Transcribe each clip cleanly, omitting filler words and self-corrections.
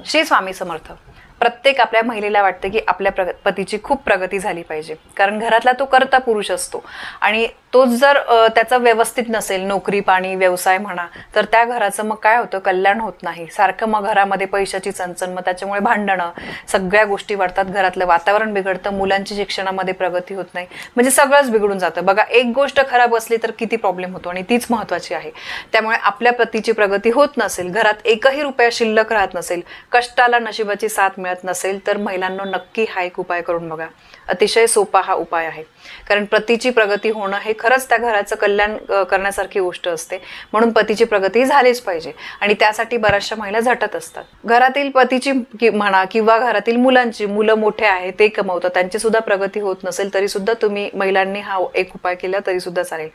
श्री स्वामी समर्थ. प्रत्येक आपल्या महिलेला वाटते की आपल्या पतीची खूप प्रगती झाली पाहिजे, कारण घरातला तो कर्ता पुरुष असतो आणि तोच जर त्याचा व्यवस्थित नसेल, नोकरी पाणी व्यवसाय म्हणा, तर त्या घराचं मग काय होतं, कल्याण होत नाही. सारखं मग घरामध्ये पैशाची चणचण, मग त्याच्यामुळे भांडणं, सगळ्या गोष्टी वाढतात, घरातलं वातावरण बिघडतं, मुलांची शिक्षणामध्ये प्रगती होत नाही, म्हणजे सगळंच बिघडून जातं. बघा, एक गोष्ट खराब असली तर किती प्रॉब्लेम होतो आणि तीच महत्त्वाची आहे. त्यामुळे आपल्या पतीची प्रगती होत नसेल, घरात एकही रुपया शिल्लक राहत नसेल, कष्टाला नशिबाची साथ मिळत नसेल, तर महिलांनो नक्की हा एक उपाय करून बघा. अतिशय सोपा हा उपाय आहे, कारण पतीची प्रगती होणं हे खरंच त्या घराचं कल्याण करण्यासारखी गोष्ट असते. म्हणून पतीची प्रगती झालीच पाहिजे आणि त्यासाठी बऱ्याचशा महिला झटत असतात. घरातील पतीची म्हणा किंवा घरातील मुलं मोठे आहेत, ते कमवतात, त्यांची सुद्धा प्रगती होत नसेल तरी सुद्धा तुम्ही महिलांनी हा एक उपाय केला तरी सुद्धा चालेल.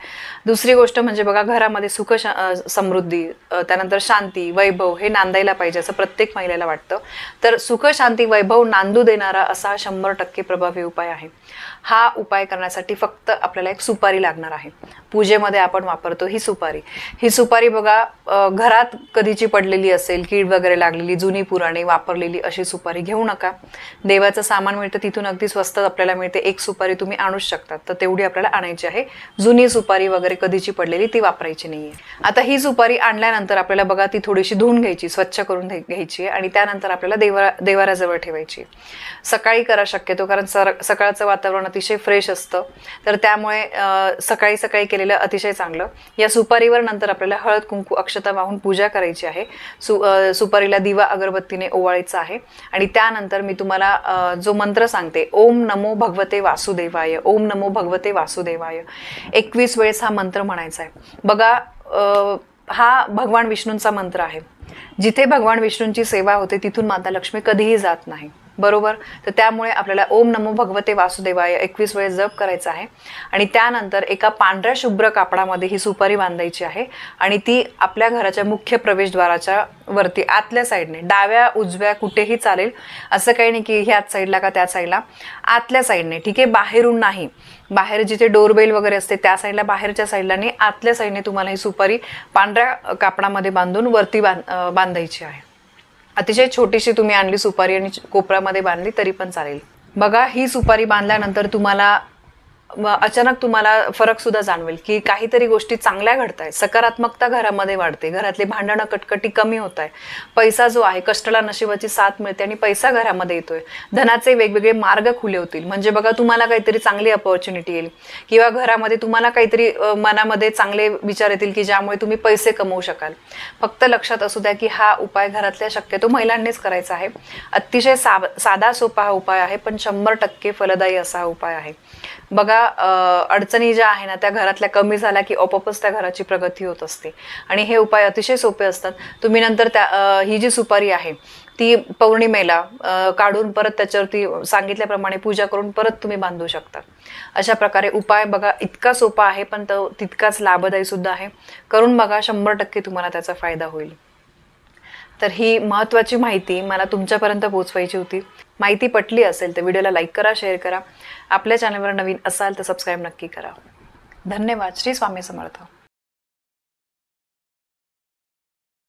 दुसरी गोष्ट म्हणजे बघा, घरामध्ये सुख समृद्धी, त्यानंतर शांती वैभव हे नांदायला पाहिजे असं प्रत्येक महिलेला वाटतं. तर सुख शांती वैभव नांदू देणारा असा 100% प्रभावी उपाय आहे. हा उपाय करण्यासाठी फक्त आपल्याला एक सुपारी लागणार आहे. पूजेमध्ये आपण वापरतो ही सुपारी बघा, घरात कधीची पडलेली असेल, कीड वगैरे लागलेली, जुनी पुराणी वापरलेली अशी सुपारी घेऊ नका. देवाचं सामान मिळतं तिथून अगदी स्वस्त आपल्याला मिळते, एक सुपारी तुम्ही आणूच शकतात, तर तेवढी आपल्याला आणायची आहे. जुनी सुपारी वगैरे कधीची पडलेली ती वापरायची नाहीये. आता ही सुपारी आणल्यानंतर आपल्याला बघा ती थोडीशी धुवून घ्यायची, स्वच्छ करून घ्यायची आणि त्यानंतर आपल्याला देवाऱ्याजवळ ठेवायची. सकाळी करा शक्यतो, कारण सकाळचं वातावरण अतिशय फ्रेश असतं, तर त्यामुळे सकाळी केलेलं अतिशय चांगलं. या सुपारीवर नंतर आपल्याला हळद कुंकू अक्षता वाहून पूजा करायची आहे. सुपारीला दिवा अगरबत्तीने ओवाळायचा आहे आणि त्यानंतर मी तुम्हाला जो मंत्र सांगते, ओम नमो भगवते वासुदेवाय, ओम नमो भगवते वासुदेवाय, 21 वेळेस हा मंत्र म्हणायचा आहे. बघा, हा भगवान विष्णूंचा मंत्र आहे. जिथे भगवान विष्णूंची सेवा होते तिथून माता लक्ष्मी कधीही जात नाही, बरोबर. तर त्यामुळे आपल्याला ओम नमो भगवते वासुदेवाय 21 वेळेस जप करायचा आहे आणि त्यानंतर एका पांढऱ्या शुभ्र कापडामध्ये ही सुपारी बांधायची आहे आणि ती आपल्या घराच्या मुख्य प्रवेशद्वाराच्या वरती आतल्या साईडने, डाव्या उजव्या कुठेही चालेल, असं काही नाही की ह्याच साईडला का त्या साईडला, आतल्या साईडने, ठीक आहे, बाहेरून नाही. बाहेर जिथे डोरबेल वगैरे असते त्या साईडला, बाहेरच्या साईडला नाही, आतल्या साईडने तुम्हाला ही सुपारी पांढऱ्या कापडामध्ये बांधून वरती बांधायची आहे. अतिशय छोटीशी तुम्ही आणली सुपारी आणि कोपऱ्यामध्ये बांधली तरी पण चालेल. बघा, ही सुपारी बांधल्यानंतर अचानक तुम्हाला फरक सुद्धा जाणवेल की काहीतरी गोष्टी चांगल्या घडत आहेत, सकारात्मकता घरामध्ये वाढते, घरातले भांडणं कटकटी कमी होत आहे, पैसा जो आहे कष्टाला नशिबाची साथ मिळते आणि पैसा घरामध्ये येतोय, धनाचे वेगवेगळे मार्ग खुले होतील. म्हणजे बघा, तुम्हाला काहीतरी चांगली अपॉर्च्युनिटी येईल किंवा घरामध्ये तुम्हाला काहीतरी मनामध्ये चांगले विचार येतील की ज्यामुळे तुम्ही पैसे कमवू शकाल. फक्त लक्षात असू द्या की हा उपाय घरातल्या शक्यतो महिलांनीच करायचा आहे. अतिशय साधा सोपा हा उपाय आहे, पण 100% फलदायी असा हा उपाय आहे. बघा, अडचणी ज्या आहे ना त्या घरातल्या कमी झाल्या की आपोआपच त्या घराची प्रगती होत असते आणि हे उपाय अतिशय सोपे असतात. तुम्ही नंतर ही जी सुपारी आहे ती पौर्णिमेला काढून परत त्याच्यावरती सांगितल्याप्रमाणे पूजा करून परत तुम्ही बांधू शकता. अशा प्रकारे उपाय बघा इतका सोपा आहे, पण तो तितकाच लाभदायी सुद्धा आहे. करून बघा, 100% तुम्हाला त्याचा फायदा होईल. तर ही महत्त्वाची माहिती मला तुमच्यापर्यंत पोहोचवायची होती. माहिती पटली असेल तर व्हिडिओला लाईक करा, शेअर करा. आपल्या चॅनलवर नवीन असाल तर सबस्क्राईब नक्की करा. धन्यवाद. श्री स्वामी समर्थ.